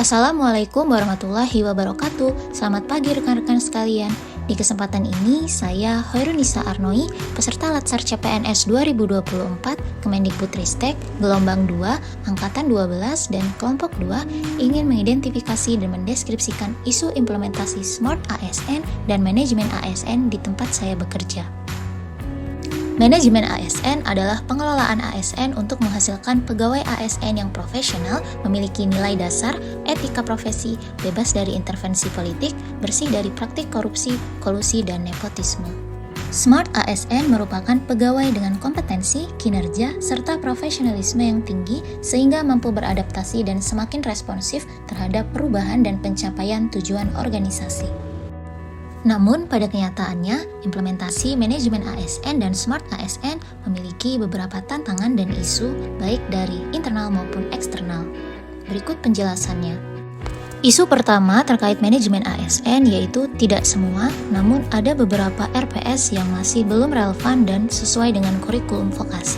Assalamualaikum warahmatullahi wabarakatuh. Selamat pagi rekan-rekan sekalian. Di kesempatan ini, saya Hoirunisa Arnoi, peserta Latsar CPNS 2024, Kemendikbudristek, Gelombang 2, Angkatan 12, dan Kelompok 2, ingin mengidentifikasi dan mendeskripsikan isu implementasi Smart ASN dan manajemen ASN di tempat saya bekerja. Manajemen ASN adalah pengelolaan ASN untuk menghasilkan pegawai ASN yang profesional, memiliki nilai dasar, etika profesi, bebas dari intervensi politik, bersih dari praktik korupsi, kolusi, dan nepotisme. Smart ASN merupakan pegawai dengan kompetensi, kinerja, serta profesionalisme yang tinggi sehingga mampu beradaptasi dan semakin responsif terhadap perubahan dan pencapaian tujuan organisasi. Namun, pada kenyataannya, implementasi manajemen ASN dan Smart ASN memiliki beberapa tantangan dan isu, baik dari internal maupun eksternal. Berikut penjelasannya. Isu pertama terkait manajemen ASN yaitu tidak semua, namun ada beberapa RPS yang masih belum relevan dan sesuai dengan kurikulum vokasi.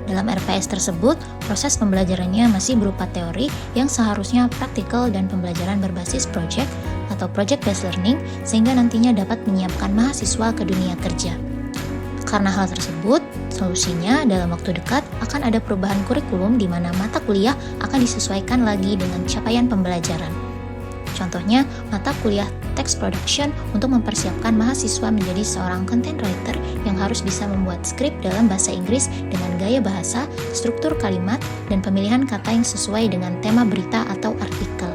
Dalam RPS tersebut, proses pembelajarannya masih berupa teori yang seharusnya praktikal dan pembelajaran berbasis project atau project-based learning sehingga nantinya dapat menyiapkan mahasiswa ke dunia kerja. Karena hal tersebut, solusinya dalam waktu dekat akan ada perubahan kurikulum di mana mata kuliah akan disesuaikan lagi dengan capaian pembelajaran. Contohnya, mata kuliah text production untuk mempersiapkan mahasiswa menjadi seorang content writer yang harus bisa membuat skrip dalam bahasa Inggris dengan gaya bahasa, struktur kalimat, dan pemilihan kata yang sesuai dengan tema berita atau artikel.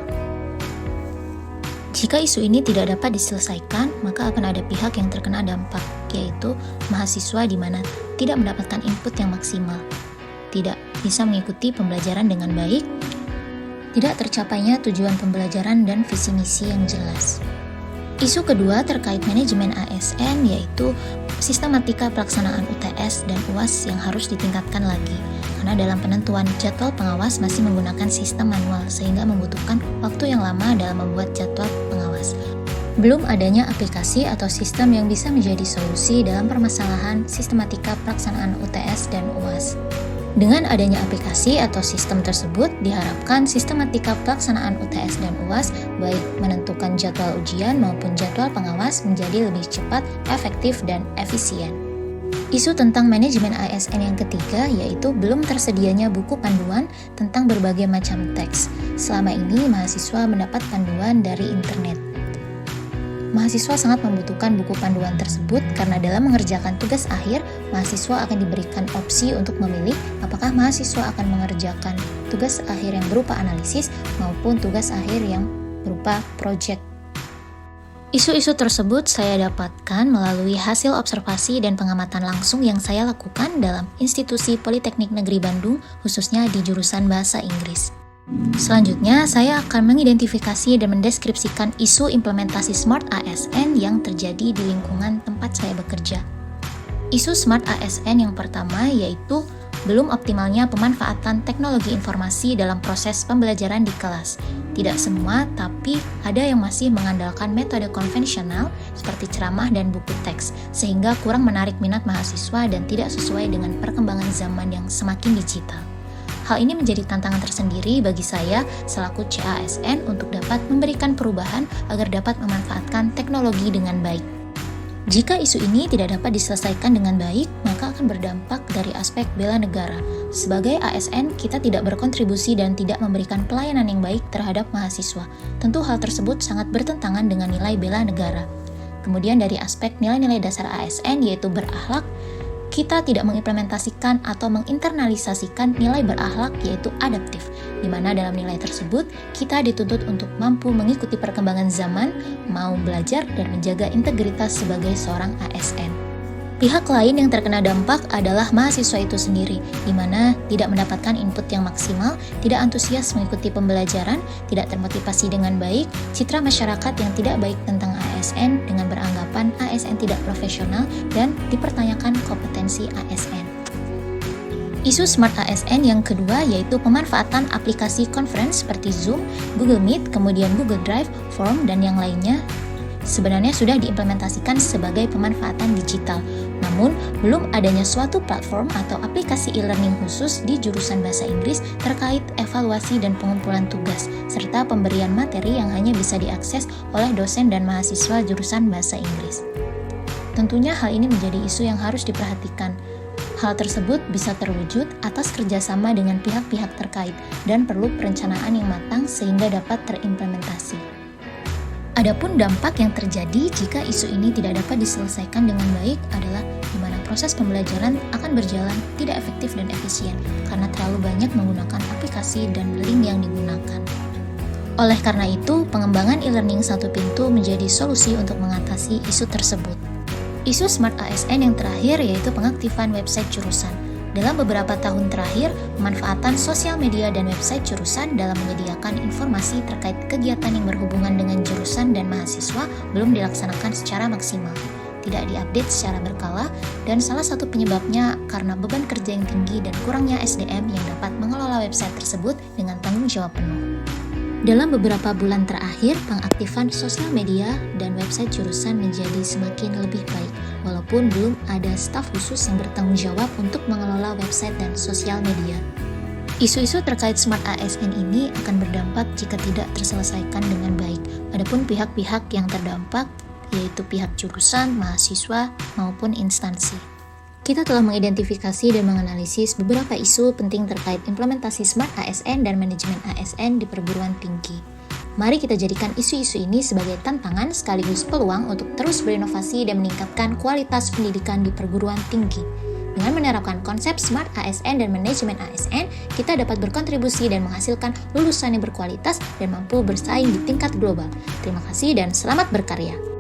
Jika isu ini tidak dapat diselesaikan, maka akan ada pihak yang terkena dampak, yaitu mahasiswa di mana tidak mendapatkan input yang maksimal, tidak bisa mengikuti pembelajaran dengan baik, tidak tercapainya tujuan pembelajaran dan visi misi yang jelas. Isu kedua terkait manajemen ASN yaitu sistematika pelaksanaan UTS dan UAS yang harus ditingkatkan lagi, karena dalam penentuan jadwal pengawas masih menggunakan sistem manual sehingga membutuhkan waktu yang lama dalam membuat jadwal pengawas. Belum adanya aplikasi atau sistem yang bisa menjadi solusi dalam permasalahan sistematika pelaksanaan UTS dan UAS. Dengan adanya aplikasi atau sistem tersebut, diharapkan sistematika pelaksanaan UTS dan UAS, baik menentukan jadwal ujian maupun jadwal pengawas menjadi lebih cepat, efektif, dan efisien. Isu tentang manajemen ASN yang ketiga yaitu belum tersedianya buku panduan tentang berbagai macam teks. Selama ini, mahasiswa mendapat panduan dari internet. Mahasiswa sangat membutuhkan buku panduan tersebut karena dalam mengerjakan tugas akhir, mahasiswa akan diberikan opsi untuk memilih apakah mahasiswa akan mengerjakan tugas akhir yang berupa analisis maupun tugas akhir yang berupa project. Isu-isu tersebut saya dapatkan melalui hasil observasi dan pengamatan langsung yang saya lakukan dalam Institusi Politeknik Negeri Bandung, khususnya di jurusan Bahasa Inggris. Selanjutnya, saya akan mengidentifikasi dan mendeskripsikan isu implementasi Smart ASN yang terjadi di lingkungan tempat saya bekerja. Isu Smart ASN yang pertama yaitu belum optimalnya pemanfaatan teknologi informasi dalam proses pembelajaran di kelas. Tidak semua, tapi ada yang masih mengandalkan metode konvensional seperti ceramah dan buku teks, sehingga kurang menarik minat mahasiswa dan tidak sesuai dengan perkembangan zaman yang semakin digital. Hal ini menjadi tantangan tersendiri bagi saya selaku CASN untuk dapat memberikan perubahan agar dapat memanfaatkan teknologi dengan baik. Jika isu ini tidak dapat diselesaikan dengan baik, maka akan berdampak dari aspek bela negara. Sebagai ASN, kita tidak berkontribusi dan tidak memberikan pelayanan yang baik terhadap mahasiswa. Tentu hal tersebut sangat bertentangan dengan nilai bela negara. Kemudian dari aspek nilai-nilai dasar ASN yaitu berakhlak, kita tidak mengimplementasikan atau menginternalisasikan nilai berakhlak yaitu adaptif, di mana dalam nilai tersebut kita dituntut untuk mampu mengikuti perkembangan zaman, mau belajar dan menjaga integritas sebagai seorang ASN. Pihak lain yang terkena dampak adalah mahasiswa itu sendiri, di mana tidak mendapatkan input yang maksimal, tidak antusias mengikuti pembelajaran, tidak termotivasi dengan baik, citra masyarakat yang tidak baik tentang ASN dengan beranggapan ASN tidak profesional dan dipertanyakan kompetensi ASN. Isu Smart ASN yang kedua yaitu pemanfaatan aplikasi conference seperti Zoom, Google Meet, kemudian Google Drive, Form, dan yang lainnya sebenarnya sudah diimplementasikan sebagai pemanfaatan digital. Namun, belum adanya suatu platform atau aplikasi e-learning khusus di jurusan bahasa Inggris terkait evaluasi dan pengumpulan tugas, serta pemberian materi yang hanya bisa diakses oleh dosen dan mahasiswa jurusan bahasa Inggris. Tentunya hal ini menjadi isu yang harus diperhatikan. Hal tersebut bisa terwujud atas kerjasama dengan pihak-pihak terkait dan perlu perencanaan yang matang sehingga dapat terimplementasi. Adapun dampak yang terjadi jika isu ini tidak dapat diselesaikan dengan baik adalah di mana proses pembelajaran akan berjalan tidak efektif dan efisien karena terlalu banyak menggunakan aplikasi dan link yang digunakan. Oleh karena itu, pengembangan e-learning satu pintu menjadi solusi untuk mengatasi isu tersebut. Isu Smart ASN yang terakhir yaitu pengaktifan website jurusan. Dalam beberapa tahun terakhir, pemanfaatan sosial media dan website jurusan dalam menyediakan informasi terkait kegiatan yang berhubungan dengan jurusan dan mahasiswa belum dilaksanakan secara maksimal, tidak diupdate secara berkala, dan salah satu penyebabnya karena beban kerja yang tinggi dan kurangnya SDM yang dapat mengelola website tersebut dengan tanggung jawab penuh. Dalam beberapa bulan terakhir, pengaktifan sosial media dan website jurusan menjadi semakin lebih baik, walaupun belum ada staf khusus yang bertanggung jawab untuk mengelola website dan sosial media. Isu-isu terkait Smart ASN ini akan berdampak jika tidak terselesaikan dengan baik. Adapun pihak-pihak yang terdampak, yaitu pihak jurusan, mahasiswa, maupun instansi. Kita telah mengidentifikasi dan menganalisis beberapa isu penting terkait implementasi Smart ASN dan manajemen ASN di perguruan tinggi. Mari kita jadikan isu-isu ini sebagai tantangan sekaligus peluang untuk terus berinovasi dan meningkatkan kualitas pendidikan di perguruan tinggi. Dengan menerapkan konsep Smart ASN dan manajemen ASN, kita dapat berkontribusi dan menghasilkan lulusan yang berkualitas dan mampu bersaing di tingkat global. Terima kasih dan selamat berkarya.